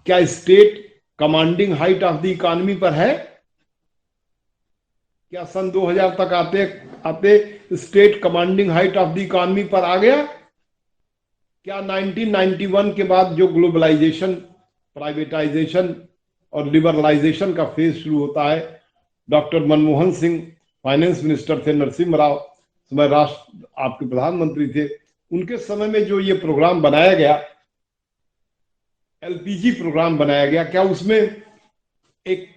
क्या state commanding height of the economy पर है? क्या सन 2000 तक आते आते state commanding height of the economy पर आ गया? क्या 1991 के बाद जो ग्लोबलाइजेशन, प्राइवेटाइजेशन और लिबरलाइजेशन का फेज शुरू होता है, doctor Manmohan Singh finance minister थे, नरसिम्हा राव समय राष्ट्र आपके प्रधानमंत्री थे, उनके समय में जो ये प्रोग्राम बनाया गया, एलपीजी प्रोग्राम बनाया गया, क्या उसमें एक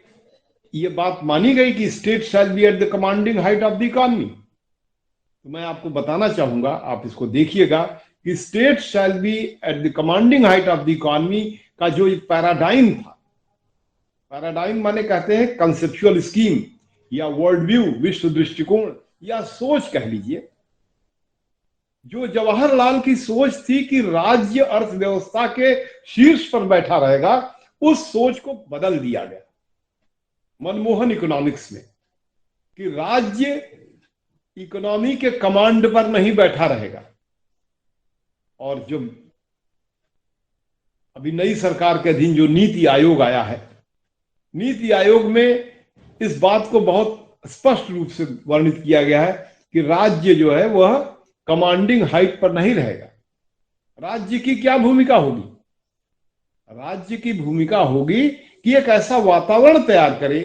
ये बात मानी गई कि state shall be at the commanding height of the economy? तो मैं आपको बताना चाहूंगा, आप इसको देखिएगा कि state shall be at the commanding height of the economy का जो एक पैराडाइम था, पैराडाइम माने कहते हैं कंसेप्चुअल स्कीम या वर्ल्ड व्यू, विश्व दृष्टिकोण या सोच कह लीजिए, जो जवाहरलाल की सोच थी कि राज्य अर्थव्यवस्था के शीर्ष पर बैठा रहेगा, उस सोच को बदल दिया गया मनमोहन इकोनॉमिक्स में, कि राज्य इकोनॉमी के कमांड पर नहीं बैठा रहेगा। और जो अभी नई सरकार के अधीन जो नीति आयोग आया है, नीति आयोग में इस बात को बहुत स्पष्ट रूप से वर्णित किया गया है कि राज्य जो है वह कमांडिंग हाइट पर नहीं रहेगा। राज्य की क्या भूमिका होगी? राज्य की भूमिका होगी कि एक ऐसा वातावरण तैयार करे,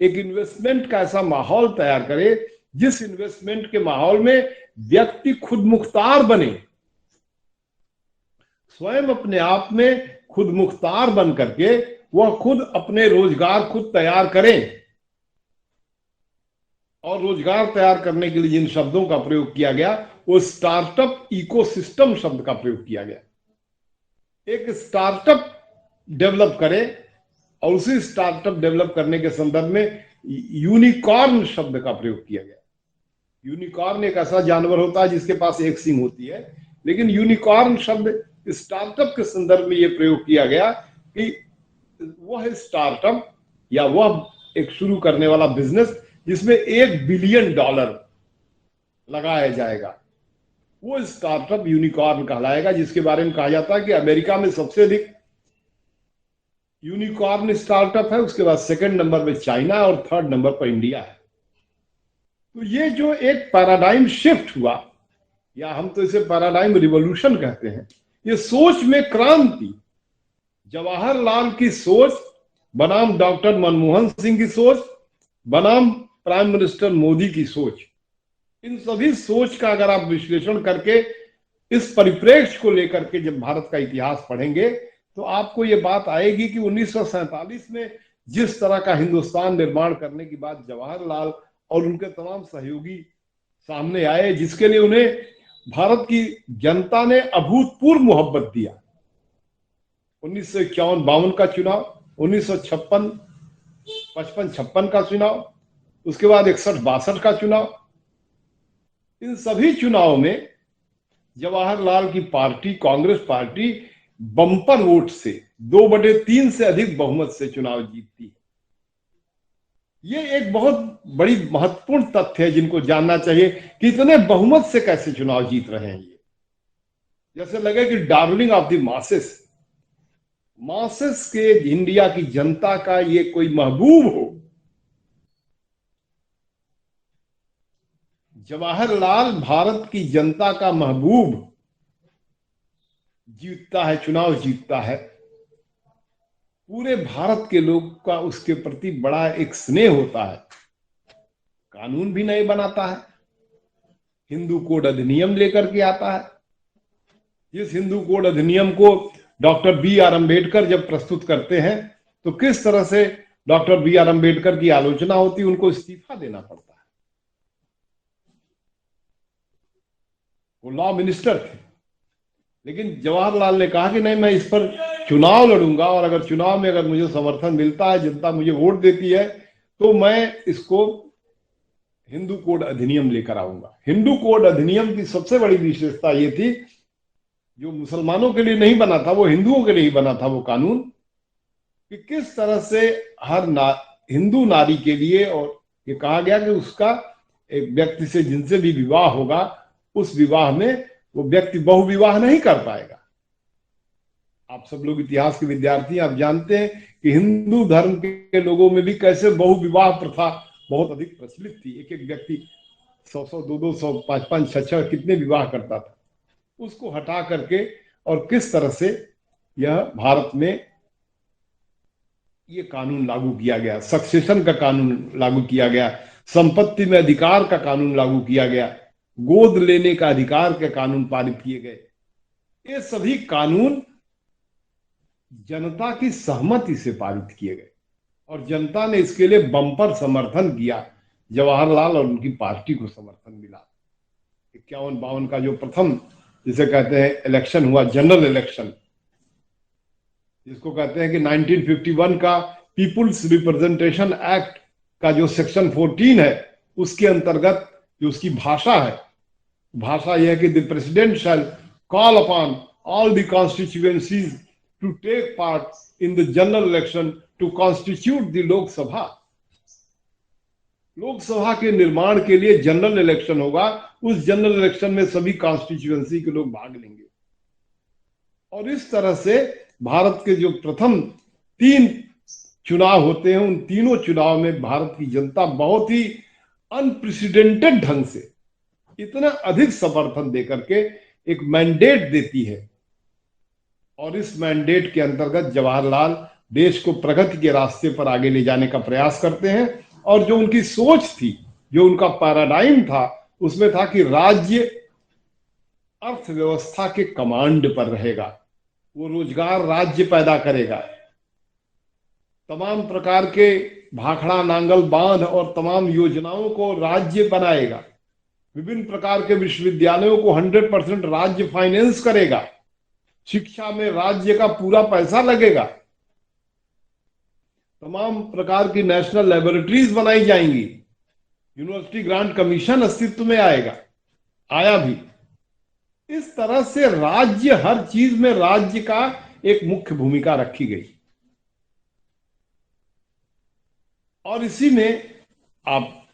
एक इन्वेस्टमेंट का ऐसा माहौल तैयार करे, जिस इन्वेस्टमेंट के माहौल में व्यक्ति खुद मुख्तार बने, स्वयं अपने आप में खुद मुख्तार बन करके वह खुद अपने रोजगार खुद तैयार करें। और रोजगार तैयार करने के लिए जिन शब्दों का प्रयोग किया गया, वो स्टार्टअप इकोसिस्टम शब्द का प्रयोग किया गया। एक स्टार्टअप डेवलप करे, और उसी स्टार्टअप डेवलप करने के संदर्भ में यूनिकॉर्न शब्द का प्रयोग किया गया। यूनिकॉर्न एक ऐसा जानवर होता है जिसके पास एक सींग होती है, लेकिन यूनिकॉर्न शब्द स्टार्टअप के संदर्भ में यह प्रयोग किया गया कि वह स्टार्टअप या वह एक शुरू करने वाला बिजनेस जिसमें $1 बिलियन लगाया जाएगा, वो स्टार्टअप यूनिकॉर्न कहलाएगा, जिसके बारे में कहा जाता है कि अमेरिका में सबसे अधिक यूनिकॉर्न स्टार्टअप है, उसके बाद सेकंड नंबर पे चाइना और थर्ड नंबर पर इंडिया है। तो ये जो एक पैराडाइम शिफ्ट हुआ, या हम तो इसे पैराडाइम रिवॉल्यूशन कहते हैं, ये सोच में क्रांति, जवाहरलाल की सोच बनाम डॉक्टर मनमोहन सिंह की सोच बनाम प्राइम मिनिस्टर मोदी की सोच, इन सभी सोच का अगर आप विश्लेषण करके इस परिप्रेक्ष्य को लेकर के जब भारत का इतिहास पढ़ेंगे, तो आपको ये बात आएगी कि 1947 में जिस तरह का हिंदुस्तान निर्माण करने की बात जवाहरलाल और उनके तमाम सहयोगी सामने आए, जिसके लिए उन्हें भारत की जनता ने अभूतपूर्व मोहब्बत दिया। 1951-52 का चुनाव, 1956 55-56 का चुनाव, उसके बाद 61-62 का चुनाव, इन सभी चुनाव में जवाहरलाल की party Congress party bumper vote से 2/3 से अधिक बहुमत से चुनाव जीतती है। ये एक बहुत बड़ी महत्वपूर्ण तथ्य है जिनको जानना चाहिए कि इतने बहुमत से कैसे चुनाव जीत रहे हैं। ये जैसे लगे कि darling of the masses, masses के इंडिया की जनता का ये कोई महबूब हो। जवाहरलाल भारत की जनता का महबूब जीतता है, चुनाव जीतता है, पूरे भारत के लोग का उसके प्रति बड़ा एक स्नेह होता है। कानून भी नहीं बनाता है, हिंदू कोड अधिनियम लेकर के आता है। जिस हिंदू कोड अधिनियम को डॉक्टर B.R. अम्बेडकर जब प्रस्तुत करते हैं, तो किस तरह से डॉक्टर B.R. अम्बेडकर की आलोचना होती, उनको इस्तीफा देना पड़ता है। वो लॉ मिनिस्टर थे, लेकिन जवाहरलाल ने कहा कि नहीं, मैं इस पर चुनाव लड़ूंगा, और अगर चुनाव में अगर मुझे समर्थन मिलता है, जनता मुझे वोट देती है, तो मैं इसको हिंदू कोड अधिनियम लेकर आऊंगा। हिंदू कोड अधिनियम की सबसे बड़ी विशेषता ये थी, जो मुसलमानों के लिए नहीं बना था, वो हिंदुओं के लिए ही बना था वो कानून, कि किस तरह से हर हिंदू नारी के लिए, और ये कहा गया कि उसका एक व्यक्ति से जिनसे भी विवाह होगा, उस विवाह में वो व्यक्ति बहुविवाह नहीं कर पाएगा। आप सब लोग इतिहास के विद्यार्थी, आप जानते हैं कि हिंदू धर्म के लोगों में भी कैसे बहुविवाह प्रथा बहुत अधिक प्रचलित थी। एक एक व्यक्ति 100-100, 200, 500, 500, 600 कितने विवाह करता था। उसको हटा करके और किस तरह से यह भारत में ये कानून लागू किया गया, सक्सेशन का कानून लागू किया गया, संपत्ति में अधिकार का कानून लागू किया गया, गोद लेने का अधिकार के कानून पारित किए गए। ये सभी कानून जनता की सहमति से पारित किए गए और जनता ने इसके लिए बम्पर समर्थन किया। जवाहरलाल और उनकी पार्टी को समर्थन मिला। 51-52 का जो प्रथम जिसे कहते हैं इलेक्शन हुआ, जनरल इलेक्शन, जिसको कहते हैं कि 1951 का पीपुल्स रिप्रेजेंटेशन एक्ट का जो सेक्शन 14 है, उसके अंतर्गत जो उसकी भाषा है, भाषा यह है कि the president shall call upon all the constituencies to take part in the general election to constitute the Lok Sabha. Lok Sabha के निर्माण के लिए जनरल इलेक्शन होगा। उस जनरल इलेक्शन में सभी कॉन्स्टिट्यूएंसी के लोग भाग लेंगे और इस तरह से भारत के जो प्रथम 3 चुनाव होते हैं, उन तीनों चुनाव में भारत की जनता बहुत ही अनप्रेसिडेंटेड ढंग से इतना अधिक समर्थन देकर के एक मैंडेट देती है और इस मैंडेट के अंतर्गत जवाहरलाल देश को प्रगति के रास्ते पर आगे ले जाने का प्रयास करते हैं। और जो उनकी सोच थी, जो उनका पैराडाइम था, उसमें था कि राज्य अर्थव्यवस्था के कमांड पर रहेगा, वो रोजगार राज्य पैदा करेगा, तमाम प्रकार के भाखड़ा नांगल बांध और तमाम योजनाओं को राज्य बनाएगा, विभिन्न प्रकार के विश्वविद्यालयों को 100% राज्य फाइनेंस करेगा, शिक्षा में राज्य का पूरा पैसा लगेगा, तमाम प्रकार की नेशनल लेबोरेटरीज बनाई जाएंगी, यूनिवर्सिटी ग्रांट कमीशन अस्तित्व में आएगा, आया भी। इस तरह से राज्य, हर चीज में राज्य का एक मुख्य भूमिका रखी गई और इसी में आप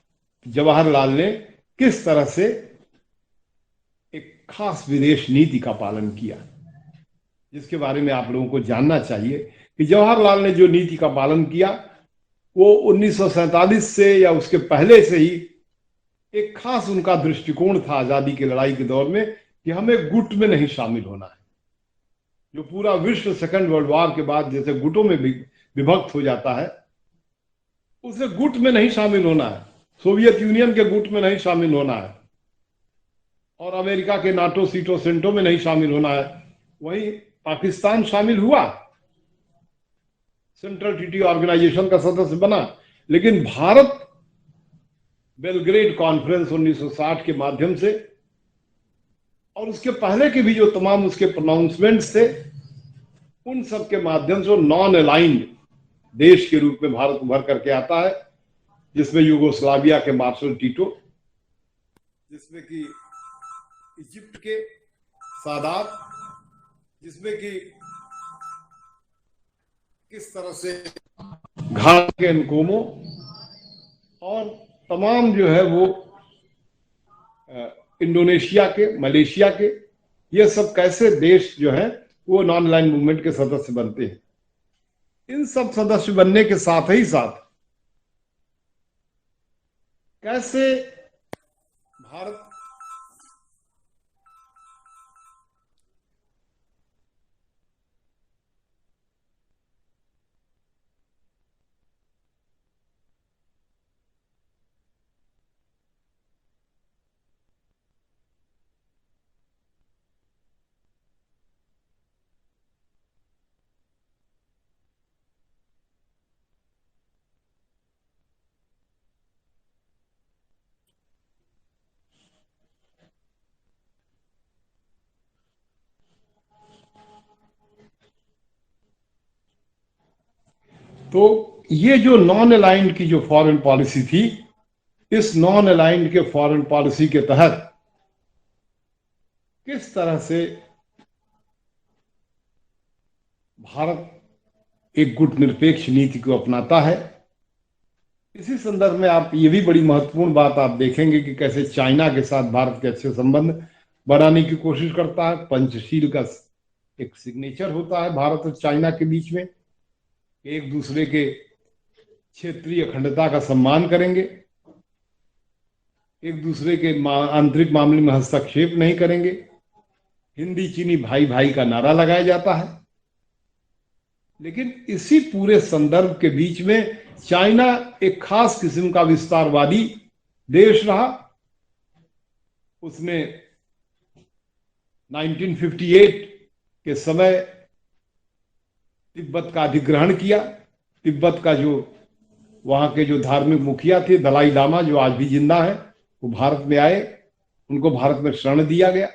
जवाहरलाल ने किस तरह से एक खास विदेश नीति का पालन किया, जिसके बारे में आप लोगों को जानना चाहिए कि जवाहरलाल ने जो नीति का पालन किया वो 1947 से या उसके पहले से ही एक खास उनका दृष्टिकोण था आजादी की लड़ाई के दौर में कि हमें गुट में नहीं शामिल होना है। जो पूरा विश्व सेकंड वर्ल्ड वॉर के बाद जैसे गुटों में विभक्त हो जाता है, उसे गुट में नहीं शामिल होना है, सोवियत यूनियन के गुट में नहीं शामिल होना है और अमेरिका के नाटो सीटो सेंटो में नहीं शामिल होना है। वहीं पाकिस्तान शामिल हुआ, सेंट्रल ट्रीटी ऑर्गेनाइजेशन का सदस्य बना, लेकिन भारत बेलग्रेड कॉन्फ्रेंस 1960 के माध्यम से और उसके पहले के भी जो तमाम उसके प्रोनाउंसमेंट्स थे, उन सब के माध्यम से नॉन अलाइंड देश के रूप में भारत उभर करके आता है, जिसमें यूगोस्लाविया के मार्शल टीटो, जिसमें कि इजिप्ट के सादात, जिसमें कि किस तरह से घाट के एनकोमो और तमाम जो है वो इंडोनेशिया के, मलेशिया के, ये सब कैसे देश जो है वो नॉन अलाइन मूवमेंट के सदस्य बनते हैं। इन सब सदस्य बनने के साथ ही साथ कैसे भारत तो ये जो नॉन अलाइंड की जो फॉरेन पॉलिसी थी, इस नॉन अलाइंड के फॉरेन पॉलिसी के तहत किस तरह से भारत एक गुटनिरपेक्ष नीति को अपनाता है, इसी संदर्भ में आप ये भी बड़ी महत्वपूर्ण बात आप देखेंगे कि कैसे चाइना के साथ भारत के अच्छे संबंध बनाने की कोशिश करता है। पंचशील का एक सिग्नेचर होता है भारत और चाइना के बीच में, एक दूसरे के क्षेत्रीय अखंडता का सम्मान करेंगे, एक दूसरे के आंतरिक मामले में हस्तक्षेप नहीं करेंगे हिंदी चीनी भाई भाई का नारा लगाया जाता है। लेकिन इसी पूरे संदर्भ के बीच में चाइना एक खास किस्म का विस्तारवादी देश रहा। उसने 1958 के समय तिब्बत का अधिग्रहण किया। तिब्बत का जो वहां के जो धार्मिक मुखिया थे, दलाई लामा, जो आज भी जिंदा है, वो भारत में आए, उनको भारत में शरण दिया गया।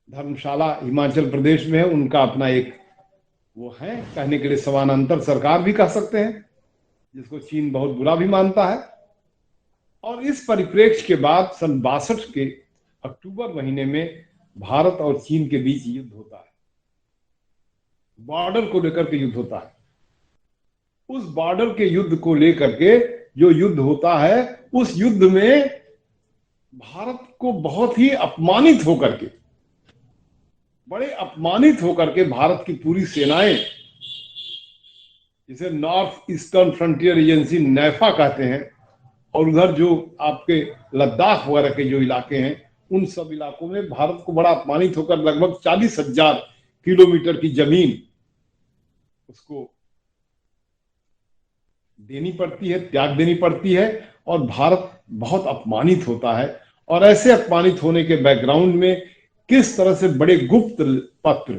धर्मशाला हिमाचल प्रदेश में है, उनका अपना एक वो है, कहने के लिए समानांतर सरकार भी कह सकते हैं, जिसको चीन बहुत बुरा भी मानता है। और इस परिप्रेक्ष्य के बाद सन 62 के अक्टूबर महीने में भारत और चीन के बीच युद्ध होता है। बॉर्डर को लेकर के युद्ध होता है। उस बॉर्डर के युद्ध को लेकर के जो युद्ध होता है, उस युद्ध में भारत को बहुत ही अपमानित होकर के, बड़े अपमानित होकर के भारत की पूरी सेनाएं, जिसे नॉर्थ ईस्टर्न फ्रंटियर एजेंसी नैफा कहते हैं, और उधर जो आपके लद्दाख वगैरह के जो इलाके हैं, उन सब इलाकों में भारत को बड़ा अपमानित होकर लगभग 40,000 किलोमीटर की जमीन उसको देनी पड़ती है, त्याग देनी पड़ती है, और भारत बहुत अपमानित होता है। और ऐसे अपमानित होने के बैकग्राउंड में किस तरह से बड़े गुप्त पत्र,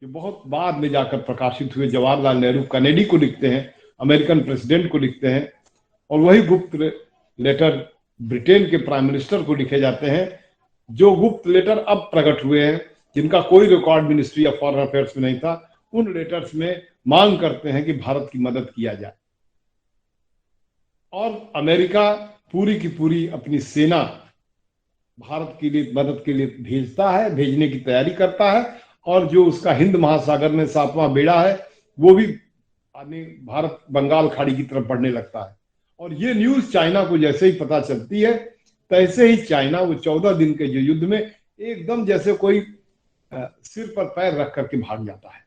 जो बहुत बाद में जाकर प्रकाशित हुए, जवाहरलाल नेहरू कैनेडी को लिखते हैं, अमेरिकन प्रेसिडेंट को लिखते हैं, और वही गुप्त लेटर ब्रिटेन के प्राइम मिनिस्टर को लिखे जाते हैं, जो गुप्त लेटर अब प्रकट हुए हैं, जिनका कोई record ministry of foreign affairs में नहीं था। उन लेटर्स में मांग करते हैं कि भारत की मदद किया जाए, और अमेरिका पूरी की पूरी अपनी सेना भारत के लिए मदद के लिए भेजता है, भेजने की तैयारी करता है, और जो उसका हिंद महासागर में 7वां बेड़ा है, वो भी भारत बंगाल खाड़ी की तरफ बढ़ने लगता है। और ये न्यूज चाइना को जैसे ही पता चलती है, तैसे ही चाइना वो 14 दिन के जो युद्ध में एकदम जैसे कोई सिर पर पैर रख करके भाग जाता है,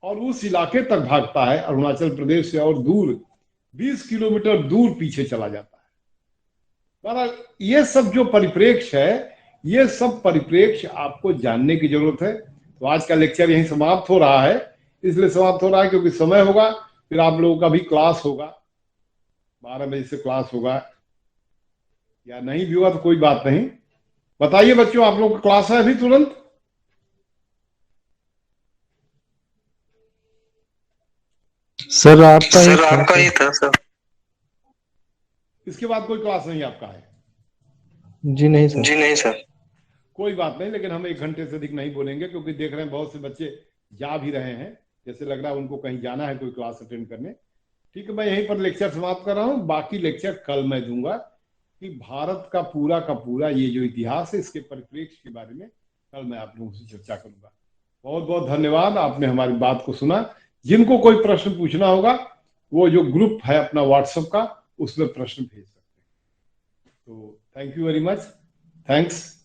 और उस इलाके तक भागता है, अरुणाचल प्रदेश से और दूर 20 किलोमीटर दूर पीछे चला जाता है। बहरहाल ये सब जो परिप्रेक्ष्य है, ये सब परिप्रेक्ष्य आपको जानने की जरूरत है। तो आज का लेक्चर यहीं समाप्त हो रहा है। इसलिए समाप्त हो रहा है क्योंकि समय होगा, फिर आप लोगों का भी क्लास होगा, 12 बजे से क्लास होगा, या नहीं भी हुआ तो कोई बात नहीं। बताइए बच्चों, आप लोगों का क्लास है अभी तुरंत? सर आपका ही था सर। इसके बाद कोई क्लास नहीं आपका है? जी नहीं सर। कोई बात नहीं, लेकिन हम 1 घंटे से अधिक नहीं बोलेंगे, क्योंकि देख रहे हैं बहुत से बच्चे जा भी रहे हैं, जैसे लग रहा है उनको कहीं जाना है कोई क्लास अटेंड करने। ठीक है, मैं यहीं पर लेक्चर समाप्त कर रहा हूँ। बाकी लेक्चर कल मैं दूंगा कि भारत का पूरा ये जो इतिहास है, इसके परिप्रेक्ष्य के बारे में कल मैं आप लोगों से चर्चा करूंगा। बहुत बहुत धन्यवाद, आपने हमारी बात को सुना। जिनको कोई प्रश्न पूछना होगा, वो जो ग्रुप है अपना व्हाट्सएप का, उसमें प्रश्न भेज सकते हैं। तो thank you very much, thanks.